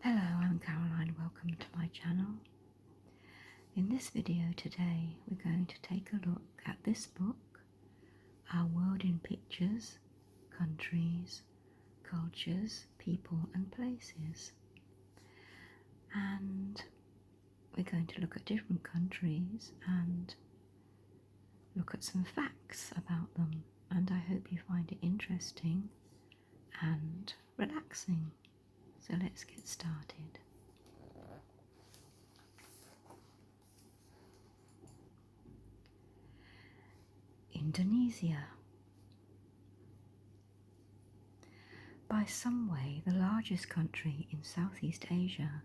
Hello, I'm Caroline. Welcome to my channel. In this video today we're going to take a look at this book, Our World in Pictures, Countries, Cultures, People and Places. And we're going to look at different countries and look at some facts about them, and I hope you find it interesting and relaxing. So let's get started. Indonesia. By some way the largest country in Southeast Asia,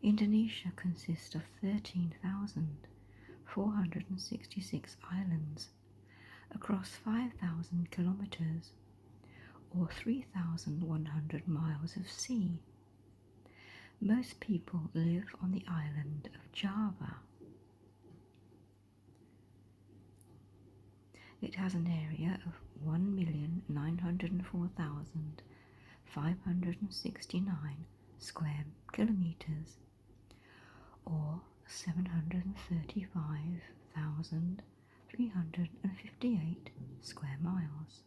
Indonesia consists of 13,466 islands across 5,000 kilometers or 3,100 miles of sea. Most people live on the island of Java. It has an area of 1,904,569 square kilometers or 735,358 square miles.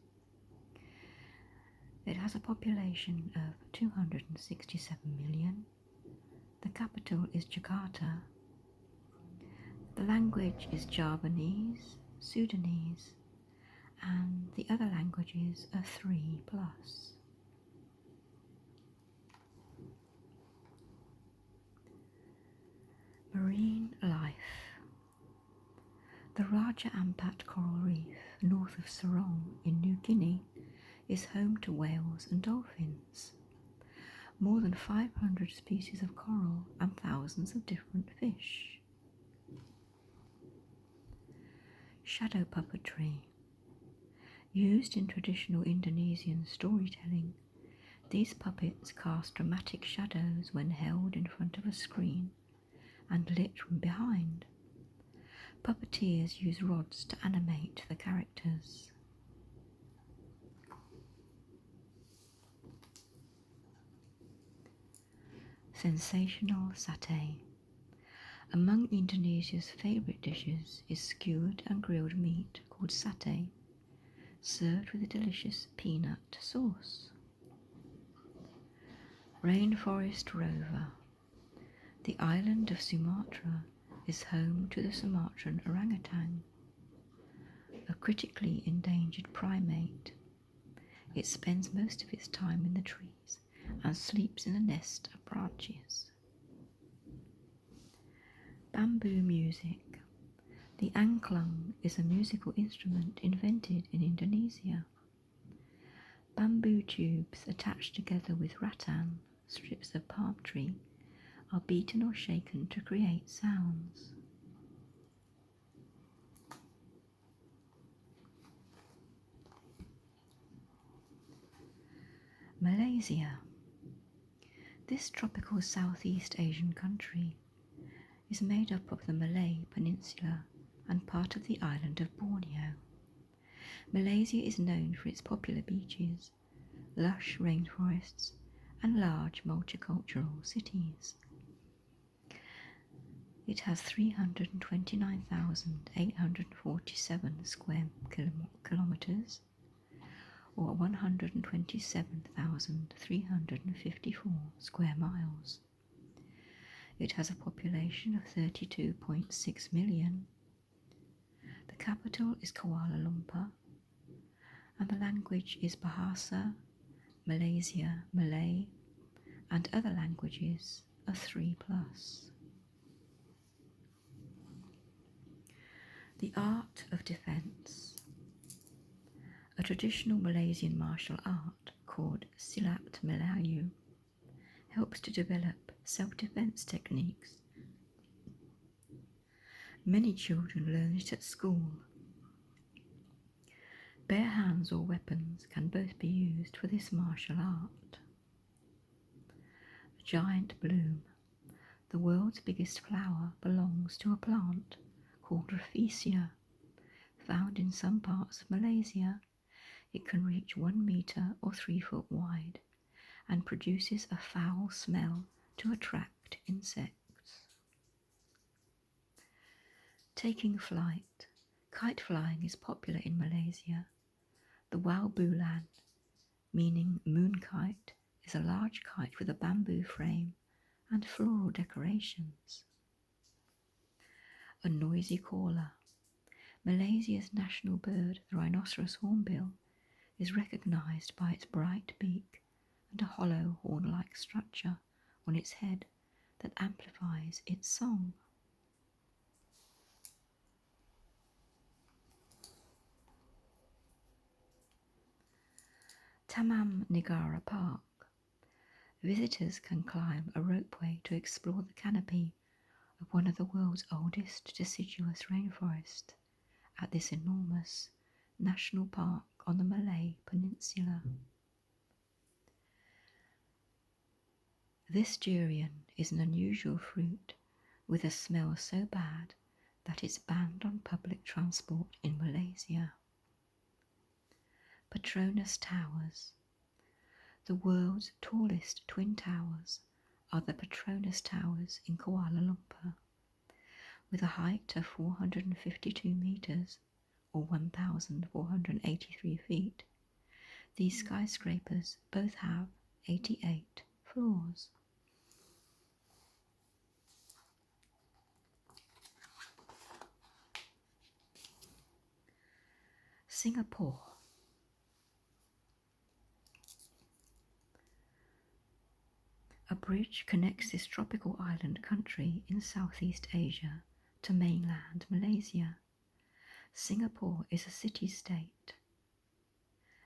It has a population of 267 million. The capital is Jakarta. The language is Javanese, Sudanese, and the other languages are 3+. Marine life. The Raja Ampat coral reef north of Sorong in New Guinea is home to whales and dolphins, more than 500 species of coral and thousands of different fish. Shadow puppetry. Used in traditional Indonesian storytelling, these puppets cast dramatic shadows when held in front of a screen and lit from behind. Puppeteers use rods to animate the characters. Sensational satay. Among Indonesia's favourite dishes is skewered and grilled meat called satay, served with a delicious peanut sauce. Rainforest rover. The island of Sumatra is home to the Sumatran orangutan, a critically endangered primate. It spends most of its time in the trees and sleeps in a nest of branches. Bamboo music. The angklung is a musical instrument invented in Indonesia. Bamboo tubes attached together with rattan, strips of palm tree, are beaten or shaken to create sounds. Malaysia. This tropical Southeast Asian country is made up of the Malay Peninsula and part of the island of Borneo. Malaysia is known for its popular beaches, lush rainforests, and large multicultural cities. It has 329,847 square kilometers or 127,354 square miles. It has a population of 32.6 million. The capital is Kuala Lumpur, and the language is Bahasa, Malaysia, Malay, and other languages are 3+. The art of defence. A traditional Malaysian martial art called Silat Melayu helps to develop self-defence techniques. Many children learn it at school. Bare hands or weapons can both be used for this martial art. A giant bloom. The world's biggest flower belongs to a plant called Rafflesia. Found in some parts of Malaysia, it can reach 1 metre or 3 foot wide and produces a foul smell to attract insects. Taking flight. Kite flying is popular in Malaysia. The Wau Bulan, meaning moon kite, is a large kite with a bamboo frame and floral decorations. A noisy caller. Malaysia's national bird, the rhinoceros hornbill, is recognised by its bright beak and a hollow horn-like structure on its head that amplifies its song. Taman Negara Park. Visitors can climb a ropeway to explore the canopy of one of the world's oldest deciduous rainforests at this enormous national park on the Malay Peninsula. This durian is an unusual fruit with a smell so bad that it's banned on public transport in Malaysia. Petronas Towers. The world's tallest twin towers are the Petronas Towers in Kuala Lumpur. With a height of 452 metres, or 1,483 feet, these skyscrapers both have 88 floors. Singapore. A bridge connects this tropical island country in Southeast Asia to mainland Malaysia. Singapore is a city-state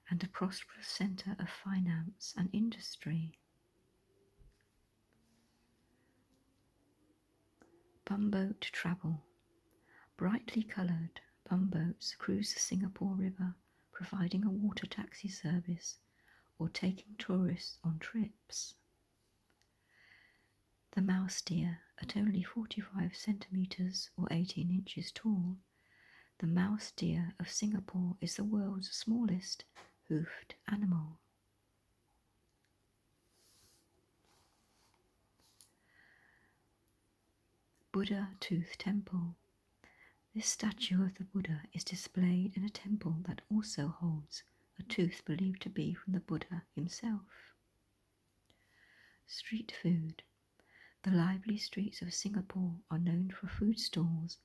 and a prosperous centre of finance and industry. Bumboat travel. Brightly coloured bumboats cruise the Singapore River, providing a water taxi service or taking tourists on trips. The mouse deer, at only 45 centimetres or 18 inches tall, the mouse deer of Singapore is the world's smallest hoofed animal. Buddha Tooth Temple. This statue of the Buddha is displayed in a temple that also holds a tooth believed to be from the Buddha himself. Street food. The lively streets of Singapore are known for food stalls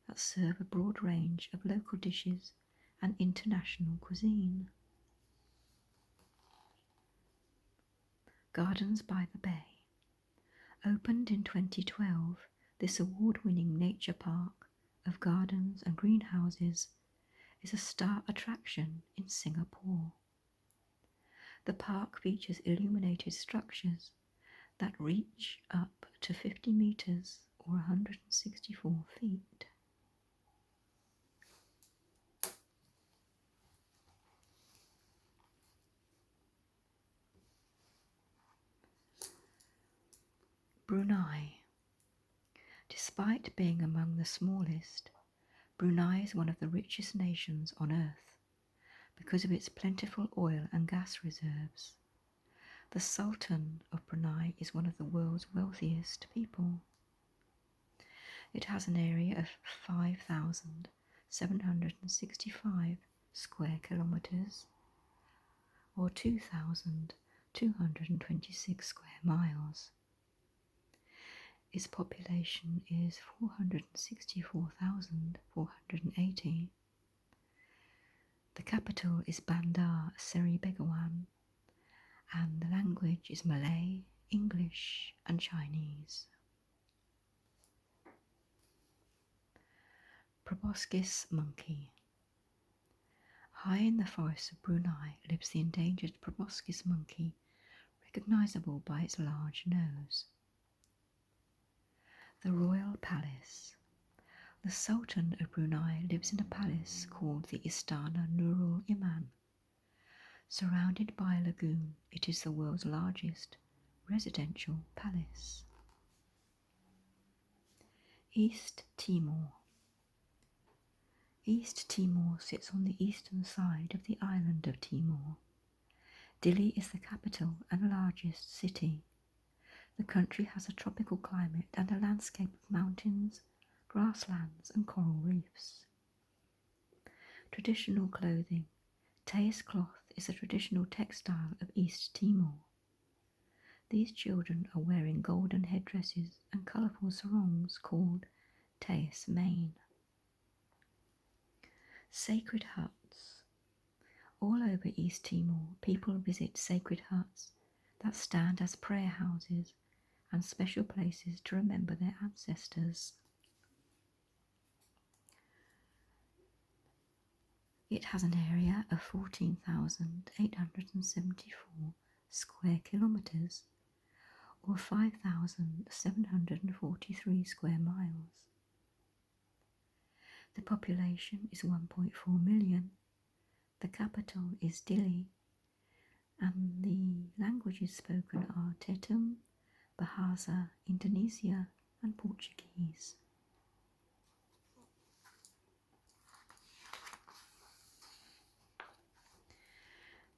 that serve a broad range of local dishes and international cuisine. Gardens by the Bay. Opened in 2012, this award-winning nature park of gardens and greenhouses is a star attraction in Singapore. The park features illuminated structures that reach up to 50 metres or 164 feet. Brunei. Despite being among the smallest, Brunei is one of the richest nations on earth because of its plentiful oil and gas reserves. The Sultan of Brunei is one of the world's wealthiest people. It has an area of 5,765 square kilometres or 2,226 square miles. Its population is 464,480. The capital is Bandar Seri Begawan, and the language is Malay, English and Chinese. Proboscis monkey. High in the forests of Brunei lives the endangered proboscis monkey, recognisable by its large nose. The Royal Palace. The Sultan of Brunei lives in a palace called the Istana Nurul Iman. Surrounded by a lagoon, it is the world's largest residential palace. East Timor. East Timor sits on the eastern side of the island of Timor. Dili is the capital and largest city. The country has a tropical climate and a landscape of mountains, grasslands and coral reefs. Traditional clothing. Teis cloth is a traditional textile of East Timor. These children are wearing golden headdresses and colourful sarongs called Teis mane. Sacred huts. All over East Timor, people visit sacred huts that stand as prayer houses and special places to remember their ancestors. It has an area of 14,874 square kilometres, or 5,743 square miles. The population is 1.4 million. The capital is Dili, and the languages spoken are Tetum, Bahasa, Indonesia, and Portuguese.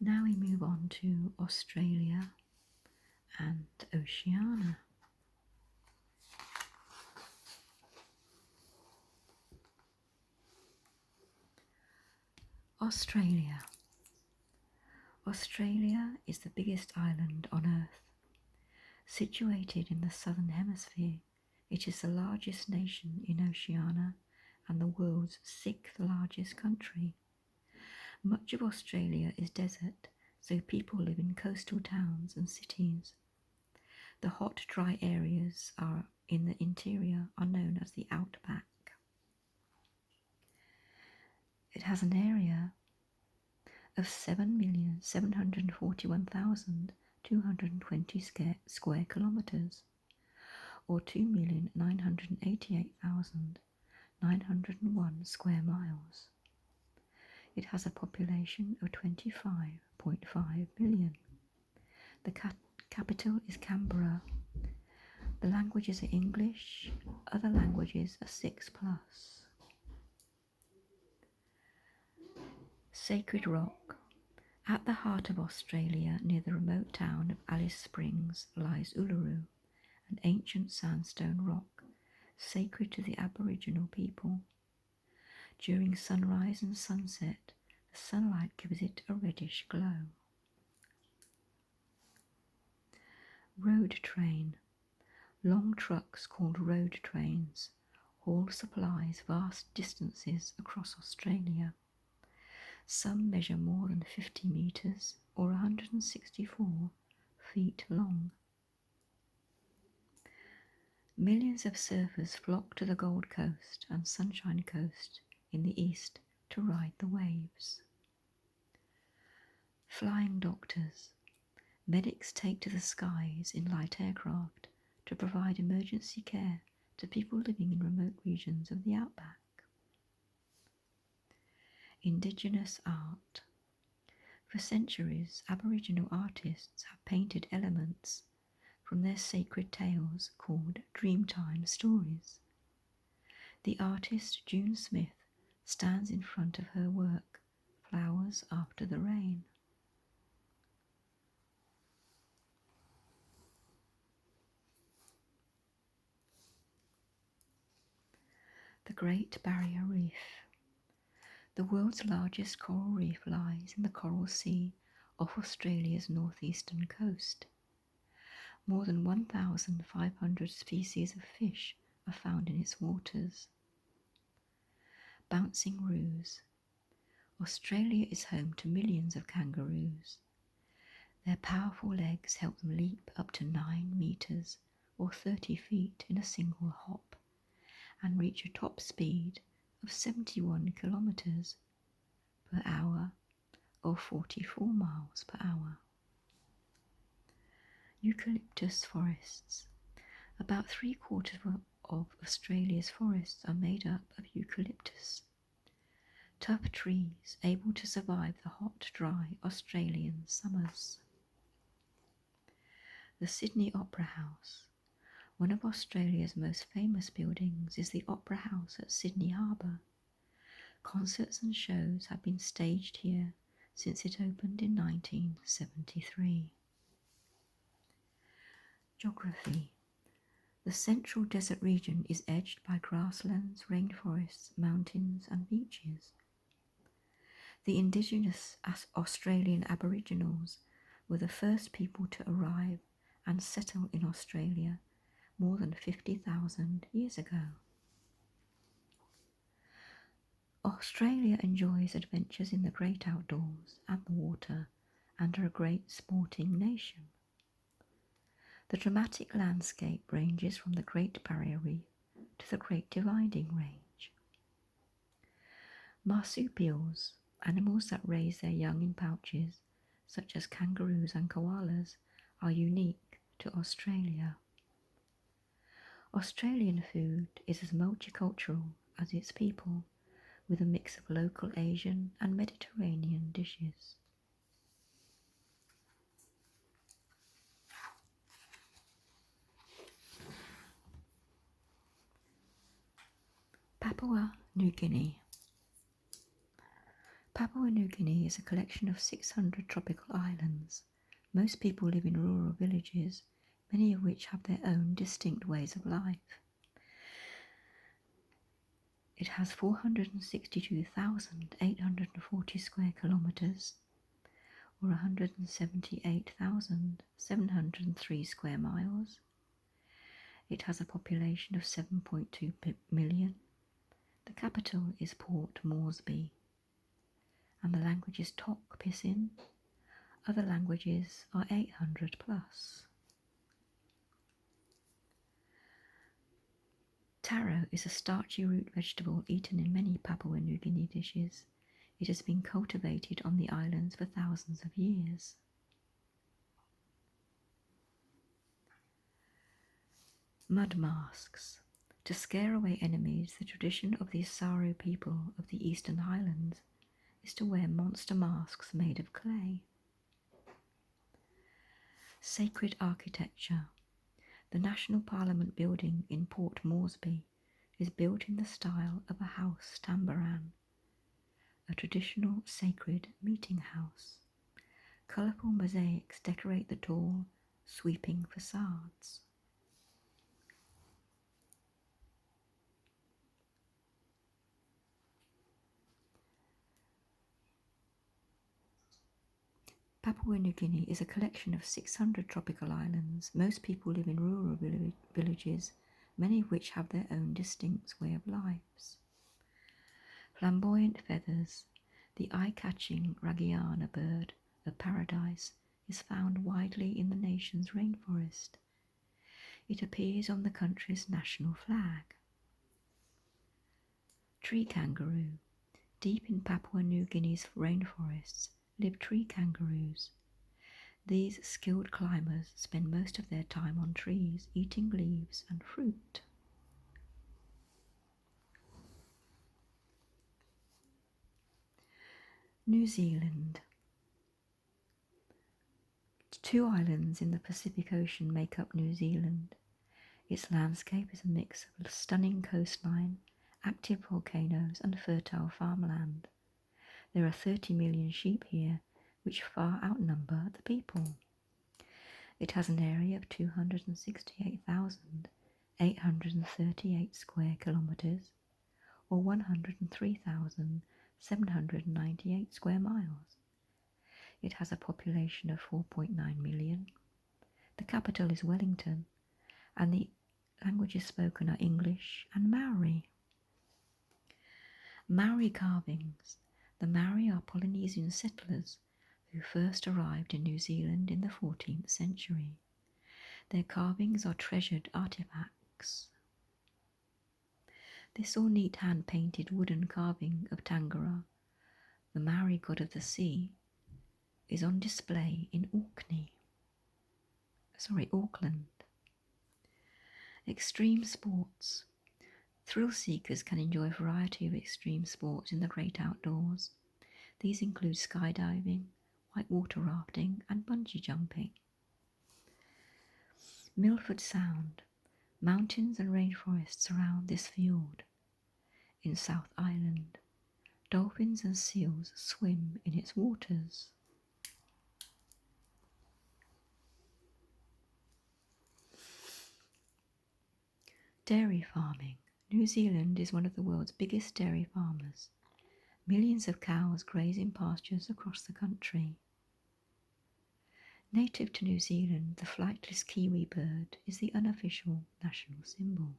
Now we move on to Australia and Oceania. Australia. Australia is the biggest island on Earth. Situated in the southern hemisphere, it is the largest nation in Oceania and the world's sixth largest country. Much of Australia is desert, so people live in coastal towns and cities. The hot, dry areas in the interior are known as the outback. It has an area of 7,741,220 square kilometres, or 2,988,901 square miles. It has a population of 25.5 million. The capital is Canberra. The languages are English, other languages are 6+. Sacred Rock. At the heart of Australia, near the remote town of Alice Springs, lies Uluru, an ancient sandstone rock, sacred to the Aboriginal people. During sunrise and sunset, the sunlight gives it a reddish glow. Road train. Long trucks called road trains haul supplies vast distances across Australia. Some measure more than 50 metres or 164 feet long. Millions of surfers flock to the Gold Coast and Sunshine Coast in the east to ride the waves. Flying doctors. Medics take to the skies in light aircraft to provide emergency care to people living in remote regions of the outback. Indigenous art. For centuries, Aboriginal artists have painted elements from their sacred tales called Dreamtime stories. The artist June Smith stands in front of her work, Flowers After the Rain. The Great Barrier Reef. The world's largest coral reef lies in the Coral Sea off Australia's northeastern coast. More than 1,500 species of fish are found in its waters. Bouncing roos. Australia is home to millions of kangaroos. Their powerful legs help them leap up to 9 metres or 30 feet in a single hop and reach a top speed of 71 kilometres per hour or 44 miles per hour. Eucalyptus forests. About 3/4 of Australia's forests are made up of eucalyptus. Tough trees able to survive the hot, dry Australian summers. The Sydney Opera House. One of Australia's most famous buildings is the Opera House at Sydney Harbour. Concerts and shows have been staged here since it opened in 1973. Geography. The central desert region is edged by grasslands, rainforests, mountains and beaches. The indigenous Australian Aboriginals were the first people to arrive and settle in Australia more than 50,000 years ago. Australia enjoys adventures in the great outdoors and the water and are a great sporting nation. The dramatic landscape ranges from the Great Barrier Reef to the Great Dividing Range. Marsupials, animals that raise their young in pouches, such as kangaroos and koalas, are unique to Australia. Australian food is as multicultural as its people, with a mix of local Asian and Mediterranean dishes. Papua New Guinea. Papua New Guinea is a collection of 600 tropical islands. Most people live in rural villages, many of which have their own distinct ways of life. It has 462,840 square kilometres, or 178,703 square miles. It has a population of 7.2 million. The capital is Port Moresby, and the language is Tok Pisin. Other languages are 800 plus. Taro is a starchy root vegetable eaten in many Papua New Guinea dishes. It has been cultivated on the islands for thousands of years. Mud masks. To scare away enemies, the tradition of the Asaro people of the Eastern Highlands is to wear monster masks made of clay. Sacred architecture. The National Parliament building in Port Moresby is built in the style of a house tamboran, a traditional sacred meeting house. Colourful mosaics decorate the tall, sweeping facades. Papua New Guinea is a collection of 600 tropical islands. Most people live in rural villages, many of which have their own distinct way of lives. Flamboyant feathers. The eye-catching Ragiana bird of paradise is found widely in the nation's rainforest. It appears on the country's national flag. Tree kangaroo. Deep in Papua New Guinea's rainforests live tree kangaroos. These skilled climbers spend most of their time on trees, eating leaves and fruit. New Zealand. 2 islands in the Pacific Ocean make up New Zealand. Its landscape is a mix of a stunning coastline, active volcanoes and fertile farmland. There are 30 million sheep here, which far outnumber the people. It has an area of 268,838 square kilometres, or 103,798 square miles. It has a population of 4.9 million. The capital is Wellington, and the languages spoken are English and Maori. Maori carvings. The Maori are Polynesian settlers who first arrived in New Zealand in the 14th century. Their carvings are treasured artifacts. This ornate hand-painted wooden carving of Tangara, the Maori god of the sea, is on display in Auckland. Extreme sports. Thrill seekers can enjoy a variety of extreme sports in the great outdoors. These include skydiving, whitewater rafting and bungee jumping. Milford Sound. Mountains and rainforests surround this fjord. In South Island, Dolphins and seals swim in its waters. Dairy farming. New Zealand is one of the world's biggest dairy farmers. Millions of cows graze in pastures across the country. Native to New Zealand, the flightless kiwi bird is the unofficial national symbol.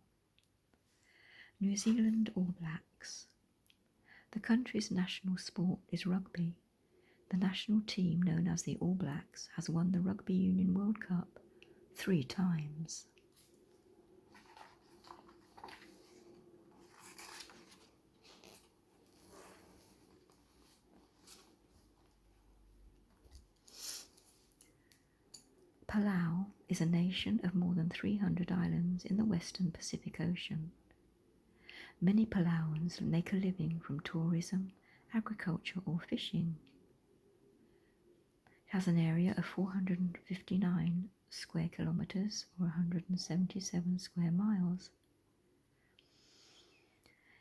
New Zealand All Blacks. The country's national sport is rugby. The national team, known as the All Blacks, has won the Rugby Union World Cup 3 times. Palau is a nation of more than 300 islands in the western Pacific Ocean. Many Palauans make a living from tourism, agriculture or fishing. It has an area of 459 square kilometres or 177 square miles.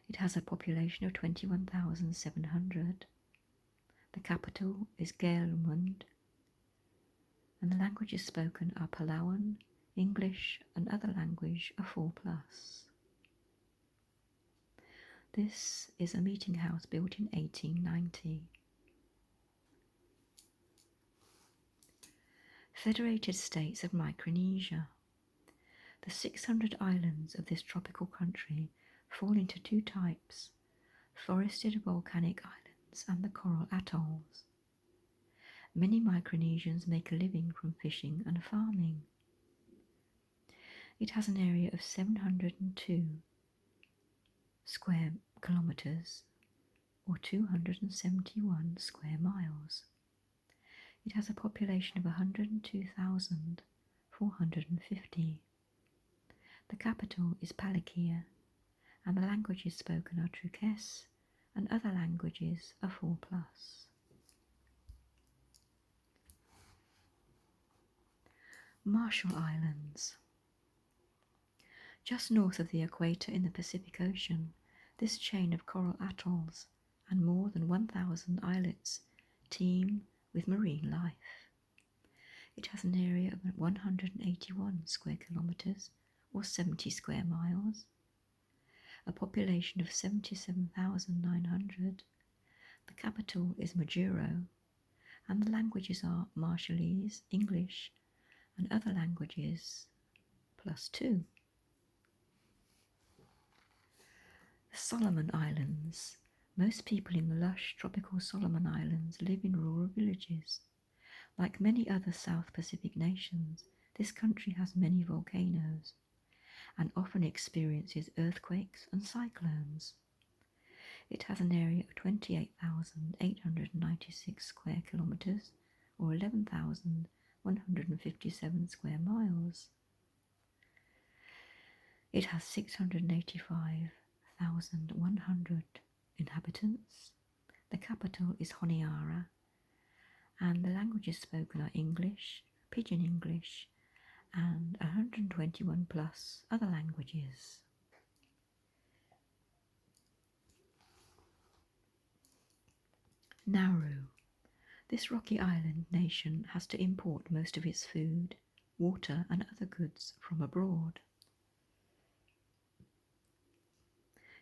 It has a population of 21,700. The capital is Gaelumund, and the languages spoken are Palauan, English and other language are 4+. This is a meeting house built in 1890. Federated States of Micronesia. The 600 islands of this tropical country fall into 2 types, forested volcanic islands and the coral atolls. Many Micronesians make a living from fishing and farming. It has an area of 702 square kilometres or 271 square miles. It has a population of 102,450. The capital is Palikir, and the languages spoken are Truques, and other languages are 4+. Marshall Islands. Just north of the equator in the Pacific Ocean, this chain of coral atolls and more than 1,000 islets teem with marine life. It has an area of 181 square kilometres or 70 square miles, a population of 77,900. The capital is Majuro, and the languages are Marshallese, English, and other languages +2. The Solomon Islands. Most people in the lush tropical Solomon Islands live in rural villages. Like many other South Pacific nations, this country has many volcanoes and often experiences earthquakes and cyclones. It has an area of 28,896 square kilometres or 11,157 square miles. It has 685,100 inhabitants. The capital is Honiara, and the languages spoken are English, Pidgin English, and 121 plus other languages. Nauru. This rocky island nation has to import most of its food, water and other goods from abroad.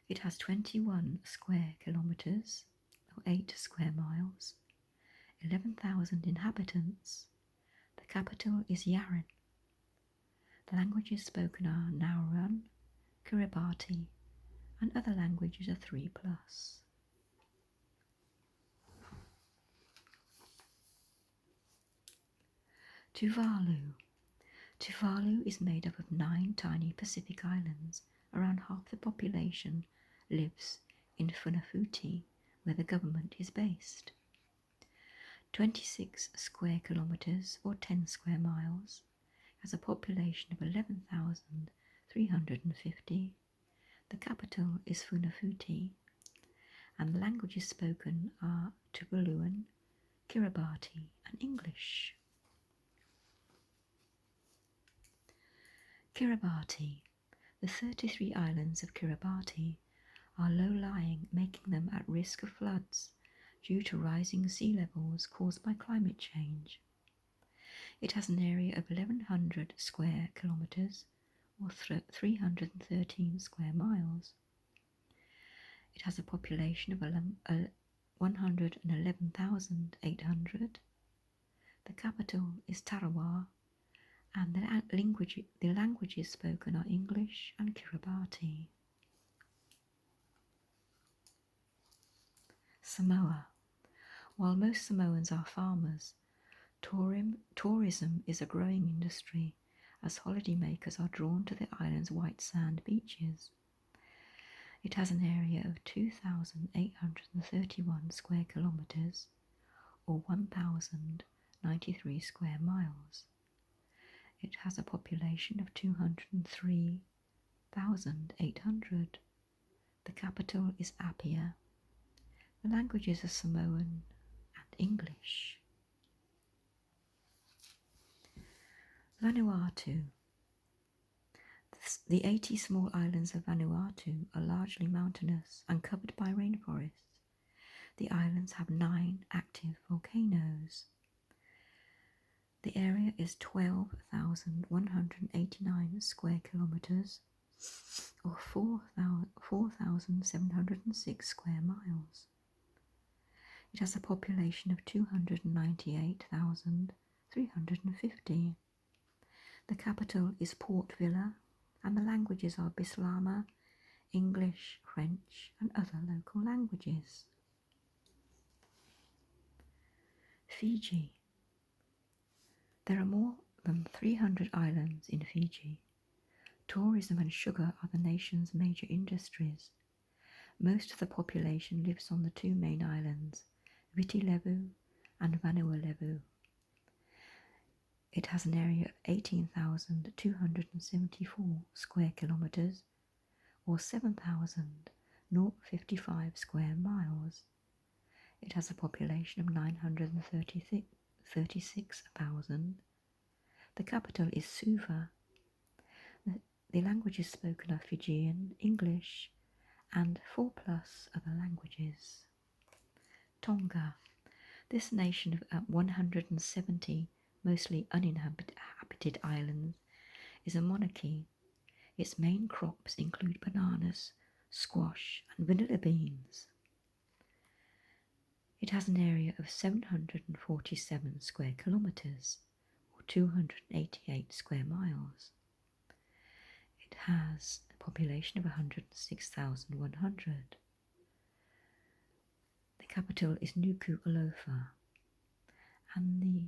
It has 21 square kilometres, or 8 square miles, 11,000 inhabitants. The capital is Yaren. The languages spoken are Nauruan, Kiribati, and other languages are 3+. Tuvalu. Tuvalu is made up of 9 tiny Pacific islands. Around half the population lives in Funafuti, where the government is based. 26 square kilometres or 10 square miles, has a population of 11,350. The capital is Funafuti, and the languages spoken are Tuvaluan, Kiribati, and English. Kiribati. The 33 islands of Kiribati are low-lying, making them at risk of floods due to rising sea levels caused by climate change. It has an area of 1,100 square kilometres or 313 square miles. It has a population of 111,800. The capital is Tarawa, and the languages spoken are English and Kiribati. Samoa. While most Samoans are farmers, tourism is a growing industry as holidaymakers are drawn to the island's white sand beaches. It has an area of 2,831 square kilometres or 1,093 square miles. It has a population of 203,800. The capital is Apia. The languages are Samoan and English. Vanuatu. The 80 small islands of Vanuatu are largely mountainous and covered by rainforests. The islands have 9 active volcanoes. The area is 12,189 square kilometres or 4,706 square miles. It has a population of 298,350. The capital is Port Vila, and the languages are Bislama, English, French, and other local languages. Fiji. There are more than 300 islands in Fiji. Tourism and sugar are the nation's major industries. Most of the population lives on the 2 main islands, Viti Levu and Vanua Levu. It has an area of 18,274 square kilometres or 7,055 square miles. It has a population of 936,000. The capital is Suva. The languages spoken are Fijian, English, and 4+ other languages. Tonga. This nation of 170 mostly uninhabited islands is a monarchy. Its main crops include bananas, squash, and vanilla beans. It has an area of 747 square kilometres or 288 square miles. It has a population of 106,100. The capital is Nuku'alofa, and the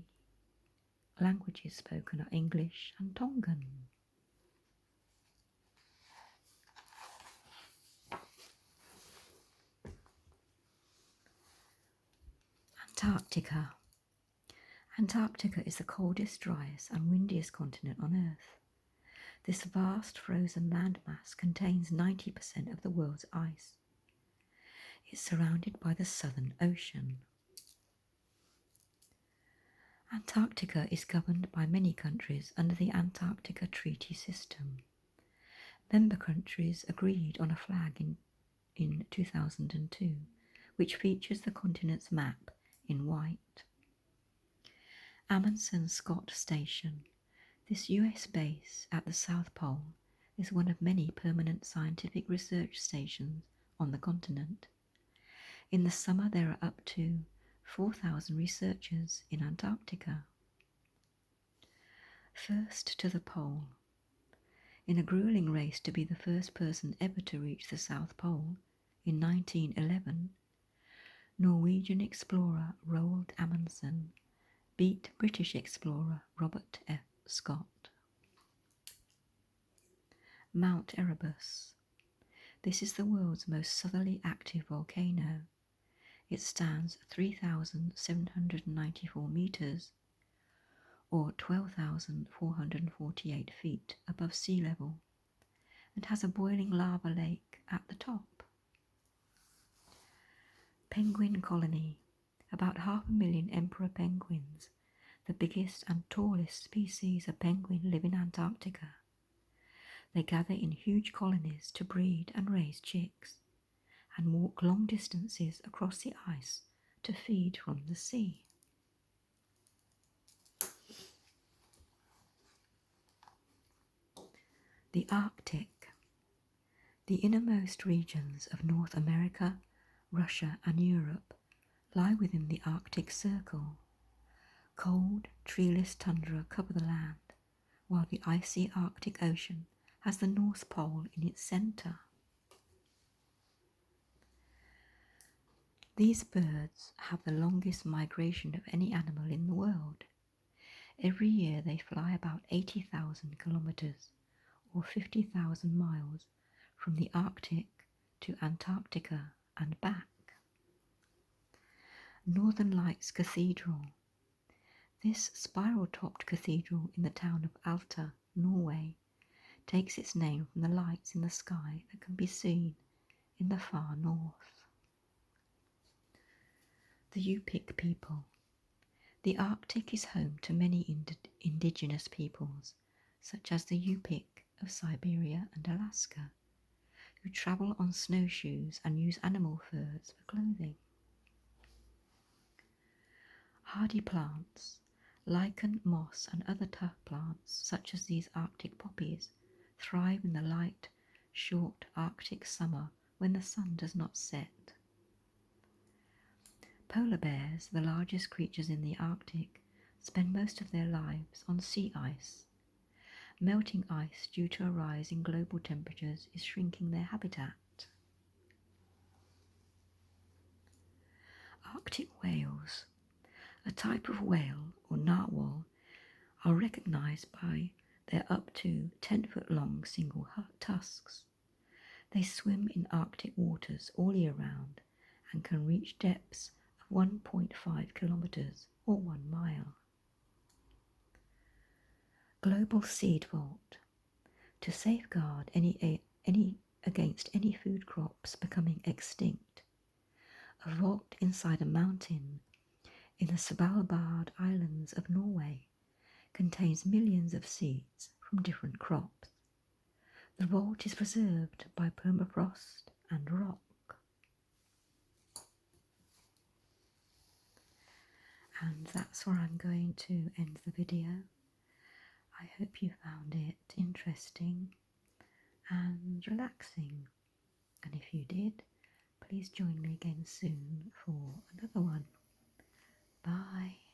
languages spoken are English and Tongan. Antarctica. Antarctica is the coldest, driest and windiest continent on Earth. This vast frozen landmass contains 90% of the world's ice. It's surrounded by the Southern Ocean. Antarctica is governed by many countries under the Antarctica Treaty System. Member countries agreed on a flag in 2002, which features the continent's map in white. Amundsen Scott Station. This US base at the South Pole is one of many permanent scientific research stations on the continent. In the summer there are up to 4,000 researchers in Antarctica. First to the pole. In a grueling race to be the first person ever to reach the South Pole in 1911, Norwegian explorer Roald Amundsen beat British explorer Robert F. Scott. Mount Erebus. This is the world's most southerly active volcano. It stands 3,794 metres or 12,448 feet above sea level and has a boiling lava lake at the top. Penguin colony. About 500,000 emperor penguins, the biggest and tallest species of penguin, live in Antarctica. They gather in huge colonies to breed and raise chicks. and walk long distances across the ice to feed from the sea. The Arctic. The innermost regions of North America, Russia and Europe lie within the Arctic Circle. Cold, treeless tundra cover the land, while the icy Arctic Ocean has the North Pole in its centre. These birds have the longest migration of any animal in the world. Every year they fly about 80,000 kilometres, or 50,000 miles, from the Arctic to Antarctica and back. Northern Lights Cathedral. This spiral-topped cathedral in the town of Alta, Norway, takes its name from the lights in the sky that can be seen in the far north. The Yupik people. The Arctic is home to many indigenous peoples, such as the Yupik of Siberia and Alaska, who travel on snowshoes and use animal furs for clothing. Hardy plants, lichen, moss and other tough plants such as these Arctic poppies thrive in the light, short Arctic summer when the sun does not set. Polar bears, the largest creatures in the Arctic, spend most of their lives on sea ice. Melting ice due to a rise in global temperatures is shrinking their habitat. Arctic whales. A type of whale, or narwhal, are recognised by their up to 10-foot long single tusks. They swim in Arctic waters all year round and can reach depths of 1.5 kilometres or 1 mile. Global Seed Vault. To safeguard against any food crops becoming extinct, a vault inside a mountain in the Svalbard Islands of Norway contains millions of seeds from different crops. The vault is preserved by permafrost and rock. And that's where I'm going to end the video. I hope you found it interesting and relaxing. And if you did, please join me again soon for another one. Bye.